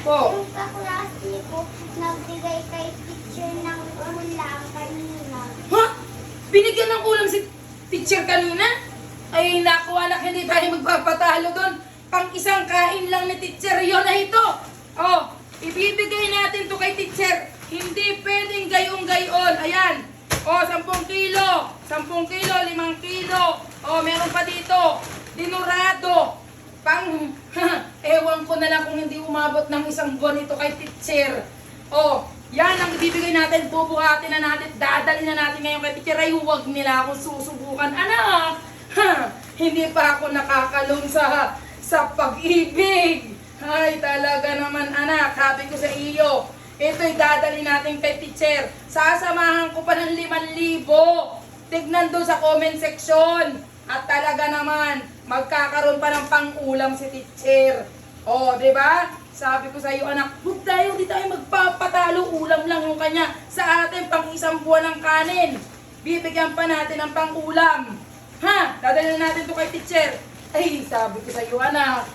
Po. Yung kaklase ko, nagbigay kay teacher ng ulam kanina. Ha? Binigyan ng ulam si teacher kanina? Ay, naku anak, hindi tayo magpapatalo doon. Pang isang kain lang ni teacher yon na ito. Oh, ibibigay natin to kay teacher. Hindi pwedeng gayong-gayon. Ayan. Oh, 10 kilo. 10 kilo, 5 kilo. Oh, meron pa dito. Dinurado. Ewan ko na lang kung hindi umabot ng 1 buwan ito kay teacher. Oh, yan ang ibibigay natin. Bubuhatin na natin. Dadali na natin ngayon kay teacher. Ay, huwag nila akong susubukan. Anak, hindi pa ako nakakalong sa pag-ibig. Ay, talaga naman anak. Sabi ko sa iyo, ito'y dadali natin kay teacher. Sasamahan ko pa ng 5,000. Tignan doon sa comment section. At talaga naman, magkakaroon pa ng pang-ulam si teacher. O, di ba? Sabi ko sa iyo, anak, huwag tayo, di tayo magpapatalo. Ulam lang yung kanya. Sa atin, pang 1 buwan ng kanin. Bibigyan pa natin ng pang-ulam. Ha? Dadalhin natin to kay teacher. Ay, sabi ko sa iyo, anak,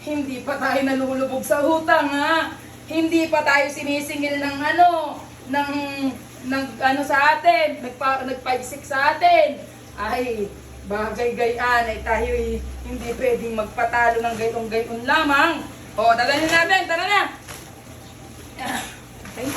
hindi pa tayo nalulubog sa utang, ha? Hindi pa tayo sinisingil ng ng sa atin, nag-5-6 sa atin. Ay, bagay-gayan, ay tayo hindi pwedeng magpatalo ng gayong-gayon lamang. O, dadalhin natin, tara na. Okay.